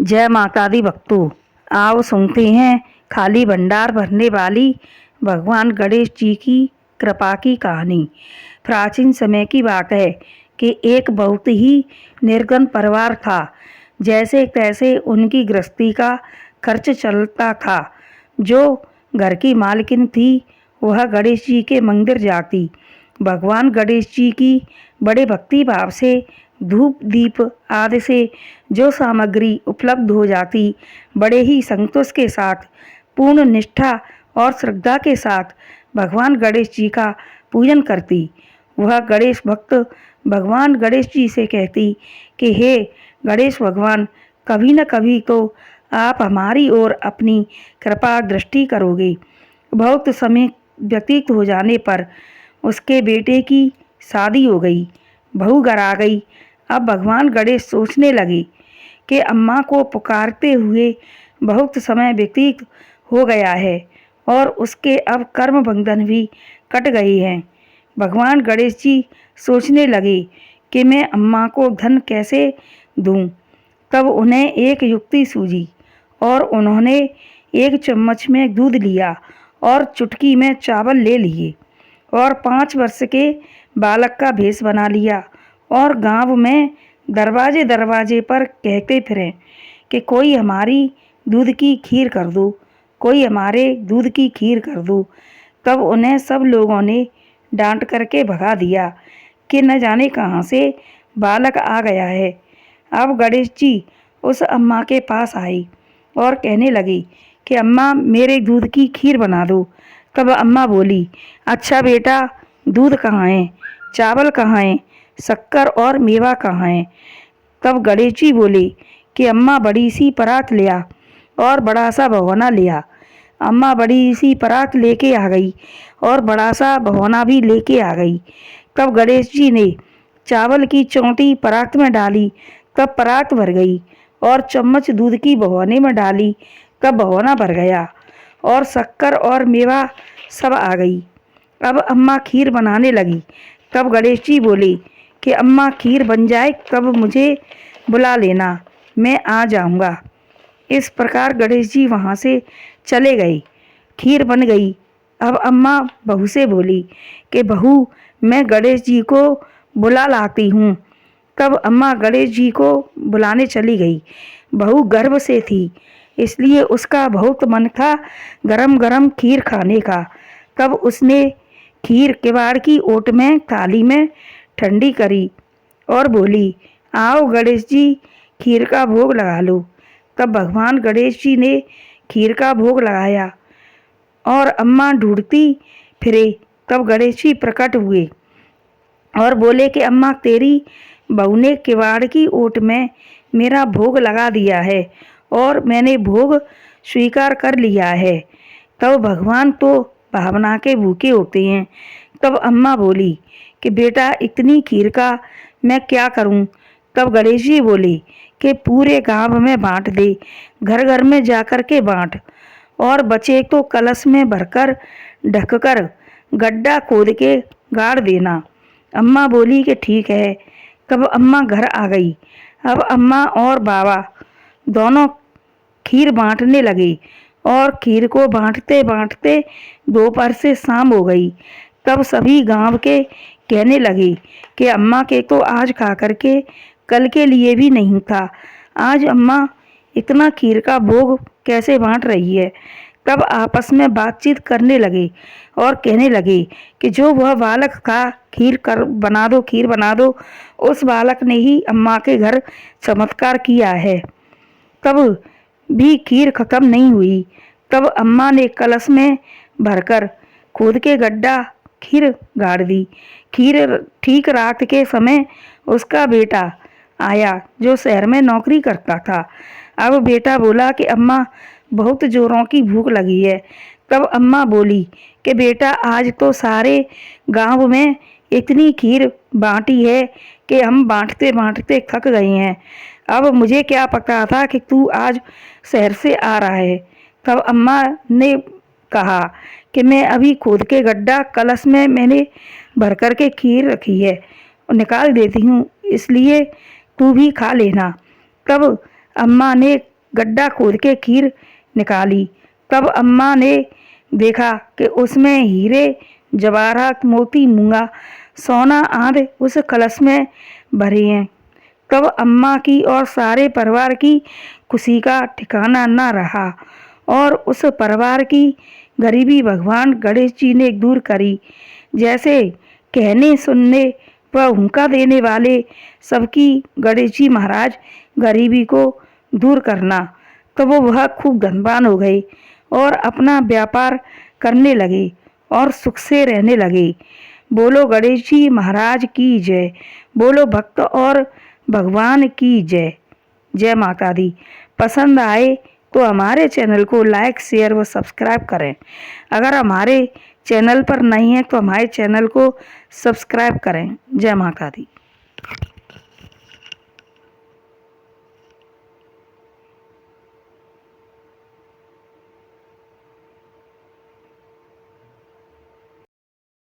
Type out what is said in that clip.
जय माता दी भक्तों, आओ सुनते हैं खाली भंडार भरने वाली भगवान गणेश जी की कृपा की कहानी। प्राचीन समय की बात है कि एक बहुत ही निर्धन परिवार था। जैसे तैसे उनकी गृहस्थी का खर्च चलता था। जो घर की मालकिन थी वह गणेश जी के मंदिर जाती। भगवान गणेश जी की बड़े भक्ति भाव से धूप दीप आदि से जो सामग्री उपलब्ध हो जाती, बड़े ही संतोष के साथ, पूर्ण निष्ठा और श्रद्धा के साथ भगवान गणेश जी का पूजन करती। वह गणेश भक्त भगवान गणेश जी से कहती कि हे गणेश भगवान, कभी न कभी तो आप हमारी ओर अपनी कृपा दृष्टि करोगे। बहुत समय व्यतीत हो जाने पर उसके बेटे की शादी हो गई, बहू घर आ गई। अब भगवान गणेश सोचने लगे कि अम्मा को पुकारते हुए बहुत समय व्यतीत हो गया है और उसके अब कर्म बंधन भी कट गए हैं। भगवान गणेश जी सोचने लगे कि मैं अम्मा को धन कैसे दूं। तब उन्हें एक युक्ति सूझी और उन्होंने एक चम्मच में दूध लिया और चुटकी में चावल ले लिए और 5 वर्ष के बालक का भेष बना लिया और गांव में दरवाजे दरवाजे पर कहते फिरे कि कोई हमारी दूध की खीर कर दो, कोई हमारे दूध की खीर कर दो। तब उन्हें सब लोगों ने डांट करके भगा दिया कि न जाने कहाँ से बालक आ गया है। अब गणेश जी उस अम्मा के पास आई और कहने लगी कि अम्मा मेरे दूध की खीर बना दो। तब अम्मा बोली, अच्छा बेटा, दूध कहाँ है, चावल कहाँ है, शक्कर और मेवा कहाँ है। तब गणेश जी बोले कि अम्मा बड़ी सी परात लिया और बड़ा सा भगोना लिया। अम्मा बड़ी सी परात लेके आ गई और बड़ा सा भगोना भी लेके आ गई। तब गणेश जी ने चावल की चौंटी परात में डाली, तब परात भर गई और चम्मच दूध की भगोने में डाली, तब भगोना भर गया और शक्कर और मेवा सब आ गई। अब अम्मा खीर बनाने लगी। तब गणेश जी बोले कि अम्मा खीर बन जाए तब मुझे बुला लेना, मैं आ जाऊंगा। इस प्रकार गणेश जी वहाँ से चले गए। खीर बन गई। अब अम्मा बहू से बोली कि बहू, मैं गणेश जी को बुला लाती हूँ। तब अम्मा गणेश जी को बुलाने चली गई। बहू गर्भ से थी, इसलिए उसका बहुत मन था गरम गरम खीर खाने का। तब उसने खीर किवाड़ की ओट में थाली में ठंडी करी और बोली, आओ गणेश जी, खीर का भोग लगा लो। तब भगवान गणेश जी ने खीर का भोग लगाया और अम्मा ढूंढती फिरे। तब गणेश जी प्रकट हुए और बोले कि अम्मा, तेरी बहू ने किवाड़ की ओट में मेरा भोग लगा दिया है और मैंने भोग स्वीकार कर लिया है। तब भगवान तो भावना के भूखे होते हैं। तब अम्मा बोली कि बेटा, इतनी खीर का मैं क्या करूं। तब गणेश जी बोले कि पूरे गांव में बांट दे, घर घर में जाकर के बांट, और बचे तो कलश में भरकर ढककर गड्ढा खोद के गाड़ देना। अम्मा बोली कि ठीक है। तब अम्मा घर आ गई। अब अम्मा और बाबा दोनों खीर बांटने लगे और खीर को बांटते बांटते दोपहर से शाम हो गई। तब सभी गांव के कहने लगे कि अम्मा के तो आज खा करके कल के लिए भी नहीं था। आज अम्मा इतना खीर का भोग कैसे बांट रही है। तब आपस में बातचीत करने लगे और कहने लगे कि जो वह बालक था, खीर कर बना दो, खीर बना दो, उस बालक ने ही अम्मा के घर चमत्कार किया है। तब भी खीर खत्म नहीं हुई। तब अम्मा ने कलश में भरकर खोद के गड्ढा खीर गाड़ दी। खीर ठीक रात के समय उसका बेटा आया जो शहर में नौकरी करता था। अब बेटा बोला कि अम्मा, बहुत जोरों की भूख लगी है। तब अम्मा बोली कि बेटा, आज तो सारे गांव में इतनी खीर बांटी है कि हम बांटते बांटते थक गए हैं। अब मुझे क्या पता था कि तू आज शहर से आ रहा है। तब अम्मा ने कहा कि मैं अभी खोद के गड्ढा कलश में मैंने भर कर के खीर रखी है, निकाल देती हूँ, इसलिए तू भी खा लेना। तब अम्मा ने गड्ढा खोद के खीर निकाली। तब अम्मा ने देखा कि उसमें हीरे, जवाहरात, मोती, मूंगा, सोना आदि उस कलश में भरे हैं। तब अम्मा की और सारे परिवार की खुशी का ठिकाना न रहा और उस परिवार की गरीबी भगवान गणेश जी ने दूर करी। जैसे कहने सुनने व हुंका देने वाले सबकी गणेश जी महाराज गरीबी को दूर करना। तो वह खूब धनवान हो गए और अपना व्यापार करने लगे और सुख से रहने लगे। बोलो गणेश जी महाराज की जय। बोलो भक्त और भगवान की जय। जय माता दी। पसंद आए तो हमारे चैनल को लाइक, शेयर व सब्सक्राइब करें। अगर हमारे चैनल पर नहीं है तो हमारे चैनल को सब्सक्राइब करें। जय माता दी।